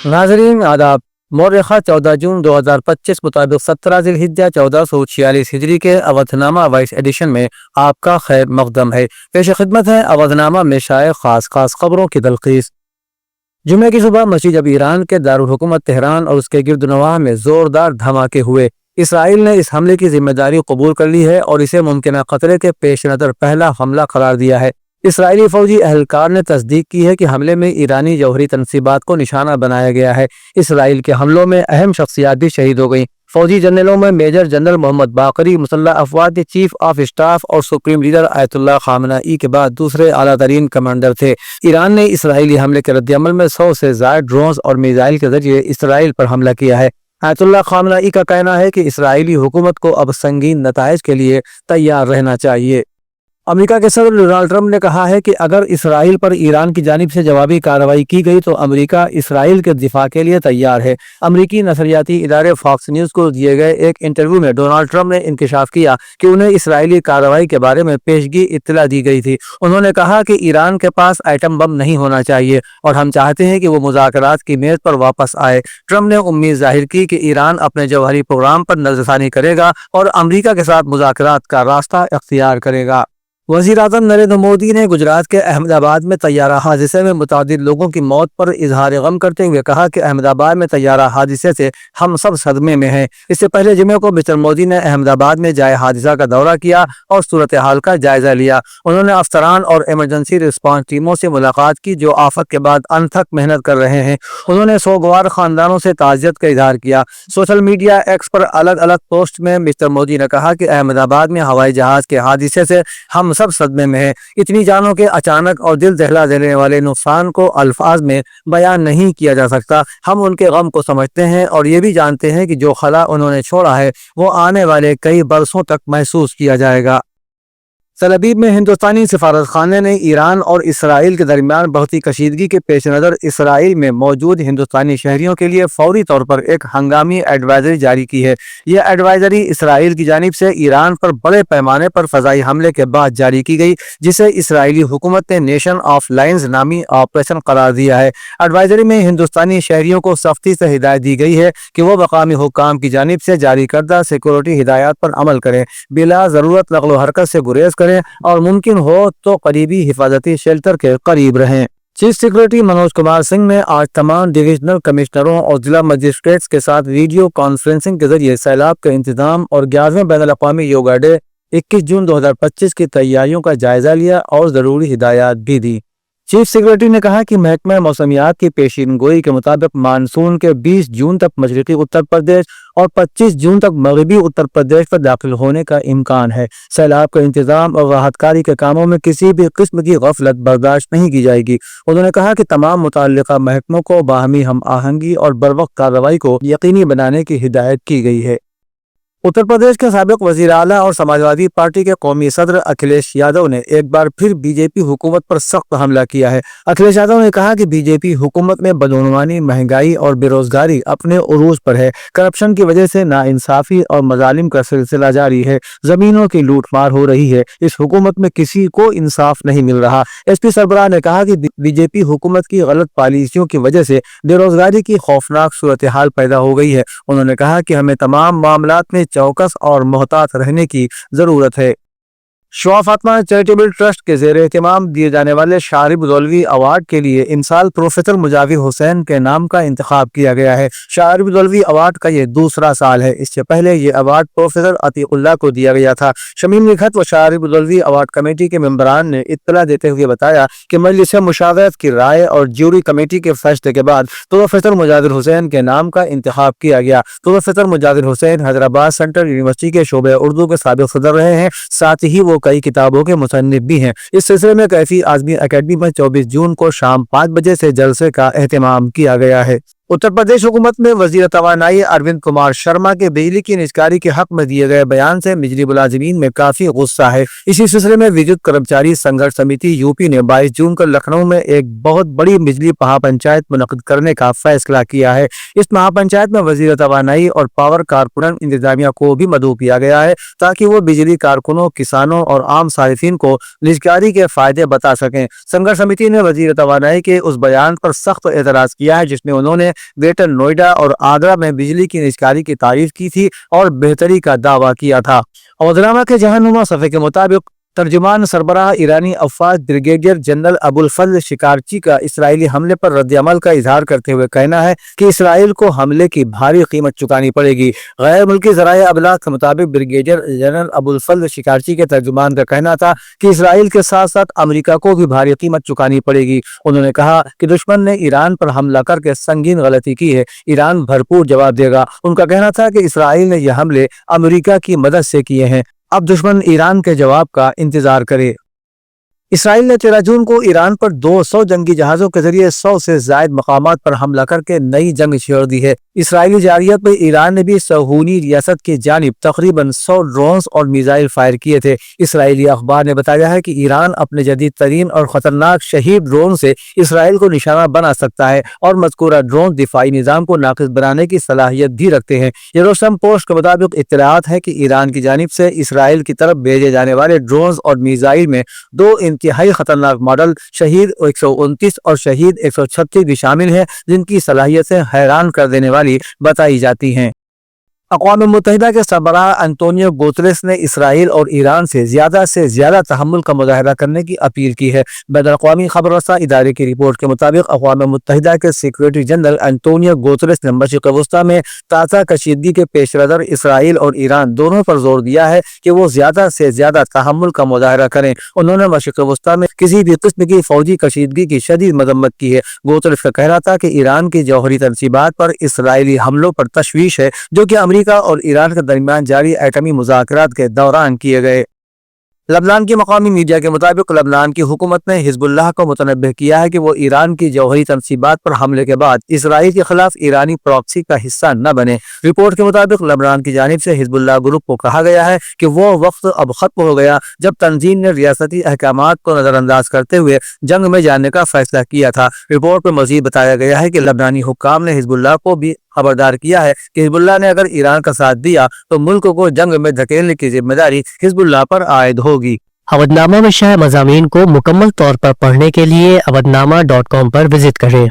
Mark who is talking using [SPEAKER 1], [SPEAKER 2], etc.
[SPEAKER 1] नाजरीन आदाब। मौर्रखा 14 जून 2025 मुताबिक 17 ज़िलहिज्जा 1446 हिजरी के अवधनामा वाइस एडिशन में आपका खैर मकदम है। पेश खिदमत है अवधनामा में शाये खास खास खबरों की तलखीस। जुमे की सुबह मस्जिद जब ईरान के दारुल हुकूमत तेहरान और उसके गिरदनवाह में जोरदार धमाके हुए। इसराइल ने इस हमले की जिम्मेदारी कबूल कर ली है और इसे मुमकिन खतरे के पेश नज़र पहला हमला करार दिया है। इसराइली फौजी अहलकार ने तस्दीक की है कि हमले में ईरानी जौहरी तनसीबात को निशाना बनाया गया है। इसराइल के हमलों में अहम शख्सियात भी शहीद हो गई। फौजी जनरलों में मेजर जनरल मोहम्मद बाकरी मुसल्लह अफवाज के चीफ ऑफ स्टाफ और सुप्रीम लीडर आयतुल्लाह खामनाई के बाद दूसरे आला तरीन कमांडर थे। ईरान ने इसराइली हमले के रद्दअमल में 100 से ज़ायद ड्रोन्स और मिसाइल के जरिए इसराइल पर हमला किया है। आयतुल्लाह खामनाई का कहना है कि इसराइली हुकूमत को अब संगीन नताइज के लिए तैयार रहना चाहिए। अमेरिका के सदर डोनाल्ड ट्रंप ने कहा है कि अगर इसराइल पर ईरान की जानिब से जवाबी कार्रवाई की गई तो अमेरिका इसराइल के दिफा के लिए तैयार है। अमेरिकी नशरियाती इदारे फॉक्स न्यूज़ को दिए गए एक इंटरव्यू में डोनाल्ड ट्रंप ने इंकशाफ किया कि उन्हें इसराइली कार्रवाई के बारे में पेशगी इत्तला दी गई थी। उन्होंने कहा कि ईरान के पास एटम बम नहीं होना चाहिए और हम चाहते हैं कि वो मुज़ाकरात की मेज पर वापस आए। ट्रंप ने उम्मीद जाहिर की कि ईरान अपने जौहरी प्रोग्राम पर नजरसानी करेगा और अमेरिका के साथ मुज़ाकरात का रास्ता इख्तियार करेगा। वज़ीर-ए-आज़म नरेंद्र मोदी ने गुजरात के अहमदाबाद में तैयारा हादसे में मुतादिद लोगों की मौत पर इजहार गम करते हुए कहा कि अहमदाबाद में तैयारा हादसे से हम सब सदमे में हैं। इससे पहले जुमे को मिस्टर मोदी ने अहमदाबाद में जाए हादसा का दौरा किया और सूरत हाल का जायजा लिया। उन्होंने अफसरान और इमरजेंसी रिस्पांस टीमों से मुलाकात की जो आफत के बाद अनथक मेहनत कर रहे हैं। उन्होंने सोगवार खानदानों से ताज़ियत का इजहार किया। सोशल मीडिया एक्स पर अलग अलग पोस्ट में मिस्टर मोदी ने कहा कि अहमदाबाद में हवाई जहाज के हादसे से हम सब सदमे में है। इतनी जानों के अचानक और दिल दहला देने वाले नुकसान को अल्फाज में बयान नहीं किया जा सकता। हम उनके गम को समझते हैं और ये भी जानते हैं कि जो खला उन्होंने छोड़ा है वो आने वाले कई बरसों तक महसूस किया जाएगा। तल-अवीव में हिंदुस्तानी सिफारत खाने ने ईरान और इसराइल के दरमियान बढ़ती कशीदगी के पेश नज़र इसराइल में मौजूद हिंदुस्तानी शहरियों के लिए फौरी तौर पर एक हंगामी एडवाइजरी जारी की है। यह एडवाइजरी इसराइल की जानिब से ईरान पर बड़े पैमाने पर फ़ज़ाई हमले के बाद जारी की गई, जिसे इसराइली हुकूमत ने नेशन ऑफ लायंस नामी ऑपरेशन करार दिया है। एडवाइजरी में हिंदुस्तानी शहरियों को सख्ती से हिदायत दी गई है कि वो मकामी हुक्काम की जानिब से जारी करदा सिक्योरिटी हिदायत पर अमल करें, बिला ज़रूरत नक़्ल व हरकत से गुरेज करें और मुमकिन हो तो करीबी हिफाजती शेल्टर के करीब रहें। चीफ सेक्रेटरी मनोज कुमार सिंह ने आज तमाम डिविजनल कमिश्नरों और जिला मजिस्ट्रेट्स के साथ वीडियो कॉन्फ्रेंसिंग के जरिए सैलाब के इंतजाम और 11वें बैनुल-अक़वामी योगा डे 21 जून 2025 की तैयारियों का जायजा लिया और ज़रूरी हिदायत भी दी। चीफ सेक्रेटरी ने कहा कि महकमा मौसमियात की पेशीन गोई के मुताबिक मानसून के 20 जून तक मशरकी उत्तर प्रदेश और 25 जून तक मगरबी उत्तर प्रदेश पर दाखिल होने का इम्कान है। सैलाब के इंतजाम और राहतकारी के कामों में किसी भी किस्म की गफलत बर्दाश्त नहीं की जाएगी। उन्होंने कहा कि तमाम मुतल्लिका महकमों को बाहमी हम आहंगी और बरवक्त कार्रवाई को यकीनी बनाने की हिदायत की गई है। उत्तर प्रदेश के साबिक वजीर आला और समाजवादी पार्टी के कौमी सदर अखिलेश यादव ने एक बार फिर बीजेपी हुकूमत पर सख्त हमला किया है। अखिलेश यादव ने कहा कि बीजेपी हुकूमत में बदउनवानी, महंगाई और बेरोजगारी अपने उरूज पर है। करप्शन की वजह से नाइंसाफी और मजालिम का सिलसिला जारी है। जमीनों की लूटमार हो रही है। इस हुकूमत में किसी को इंसाफ नहीं मिल रहा। एसपी सरबराह ने कहा कि बीजेपी हुकूमत की गलत पॉलिसियों की वजह से बेरोजगारी की खौफनाक सूरत हाल पैदा हो गई है। उन्होंने कहा कि हमें तमाम मामलात में चौकस और मोहतात रहने की जरूरत है। शुआ फातिमा चैरिटेबल ट्रस्ट के ज़ेर एहतमाम दिए जाने वाले शारिब दौलवी अवार्ड के लिए इन साल प्रोफेसर मुजाविर हुसैन के नाम का इंतखाब किया गया है। शारिब दौलवी अवार्ड का ये दूसरा साल है। इससे पहले ये अवार्ड प्रोफेसर अतीकुल्लाह को दिया गया था। शमीम लिखत व शारिब दौलवी अवार्ड कमेटी के मेंबरान ने इत्तला देते हुए बताया कि मजलिस मुशावरत की राय और ज्यूरी कमेटी के फैसले के बाद प्रोफेसर मुजाविर हुसैन के नाम का इंतखाब किया गया। Professor Mujawir Hussain Hyderabad Central University के शोबे उर्दू के साबिक सदर रहे हैं। साथ ही वो कई किताबों के मुसन्निफ भी हैं। इस सिलसिले में कैफी आज़मी अकेडमी में 24 जून को शाम 5 बजे से जलसे का एहतमाम किया गया है। उत्तर प्रदेश हुकूमत में वजीर तवानाई अरविंद कुमार शर्मा के बिजली की निजकारी के हक में दिए गए बयान से बिजली मुलाजिमीन में काफी गुस्सा है। इसी सिलसिले में विद्युत कर्मचारी संघर्ष समिति यूपी ने 22 जून को लखनऊ में एक बहुत बड़ी बिजली महापंचायत मुनक्किद करने का फैसला किया है। इस महापंचायत में वजीर तवानाई और पावर कारकुनन इंतजामिया को भी मदऊ किया गया है ताकि वो बिजली कारकुनों, किसानों और आम सारिफिन को निजकारी के फायदे बता सकें। संघर्ष समिति ने वजीर तवानाई के उस बयान पर सख्त एतराज किया है जिसमें उन्होंने ग्रेटर नोएडा और आगरा में बिजली की निजकारी की तारीफ की थी और बेहतरी का दावा किया था। अवधनामा के जहानुमा सफ़े के मुताबिक तर्जुमान सरबराह ईरानी अफवाज ब्रिगेडियर जनरल अबुल फजल शिकारची का इसराइली हमले पर रद्द-ए-अमल का इजहार करते हुए कहना है कि इसराइल को हमले की भारी कीमत चुकानी पड़ेगी। गैर मुल्की ज़राए अबलाग के मुताबिक ब्रिगेडियर जनरल अबुल फजल शिकारची के तर्जुमान का कहना था कि इसराइल के साथ साथ अमेरिका को भी भारी कीमत चुकानी पड़ेगी। उन्होंने कहा कि दुश्मन ने ईरान पर हमला करके संगीन गलती की है, ईरान भरपूर जवाब देगा। उनका कहना था कि इसराइल ने यह हमले अमेरिका की मदद से किए हैं, अब दुश्मन ईरान के जवाब का इंतजार करे। इसराइल ने 13 जून को ईरान पर 200 जंगी जहाजों के जरिए 100 से ज्यादा मकामात पर हमला करके नई जंग छेड़ दी है। इसराइली जारियत में ईरान ने भी सहूनी रियासत की जानिब तकरीबन 100 ड्रोन्स और मिसाइल फायर किए थे। इसराइली अखबार ने बताया है कि ईरान अपने जदीद तरीन और खतरनाक शहीद ड्रोन से इसराइल को निशाना बना सकता है और मज़कूरा ड्रोन दिफाई निज़ाम को नाक़िस बनाने की सलाहियत भी रखते हैं। यरूशलेम पोस्ट के मुताबिक इत्तलात है कि ईरान की जानिब से इसराइल की तरफ भेजे जाने वाले ड्रोन्स और मिसाइल में 2 इंतहाई खतरनाक मॉडल शहीद 129 और शहीद 136 भी शामिल हैं, जिनकी सलाहियतें हैरान कर देने वाली बताई जाती हैं। अक़वाम मुत्तहिदा के सरबराह अंतोनियो गुतेरेस ने इसराइल और ईरान से ज़्यादा तहम्मुल का मुजाहरा करने की अपील की है। बैनुल-अक़वामी खबररसा इदारे की रिपोर्ट के मुताबिक अक़वाम मुत्तहिदा के सेक्रेटरी जनरल अंतोनियो गुतेरेस ने मशरिक़ वस्ता में ताज़ा कशीदगी के पेश नज़र इसराइल और ईरान दोनों पर जोर दिया है कि वो ज़्यादा से ज़्यादा तहम्मुल का मुजाहरा करें। उन्होंने मशरिक़ वस्ता में किसी भी किस्म की फौजी कशीदगी की शदीद मजम्मत की है। गुतेरेस का कहना था कि ईरान की जौहरी तनसीबात पर इसराइली हमलों पर तशवीश है, जो कि अमेरिका और ईरान के दरमियान जारी एटमी मुज़ाकरात के दौरान किए गए। लबनान की मकामी मीडिया के मुताबिक लबनान की हुकूमत ने हिजबुल्लाह को मुतनब्बह किया है कि वो ईरान की जौहरी तनसीबात पर हमले के बाद इसराइल के खिलाफ ईरानी प्रॉक्सी का हिस्सा न बने। रिपोर्ट के मुताबिक लबनान की जानिब से हिजबुल्लाह ग्रुप को कहा गया है कि वो वक्त अब खत्म हो गया जब तंजीम ने रियासती अहकामात को नजरअंदाज करते हुए जंग में जाने का फैसला किया था। रिपोर्ट में मजीद बताया गया है कि लबनानी हुक्काम ने हिजबुल्लाह को भी खबरदार किया है कि हिजबुल्लाह ने अगर ईरान का साथ दिया तो मुल्क को जंग में धकेलने की जिम्मेदारी हिजबुल्लाह पर आयद होगी।
[SPEAKER 2] अवधनामा में शाया मज़ामीन को मुकम्मल तौर पर पढ़ने के लिए अवधनामा.com पर विजिट करें।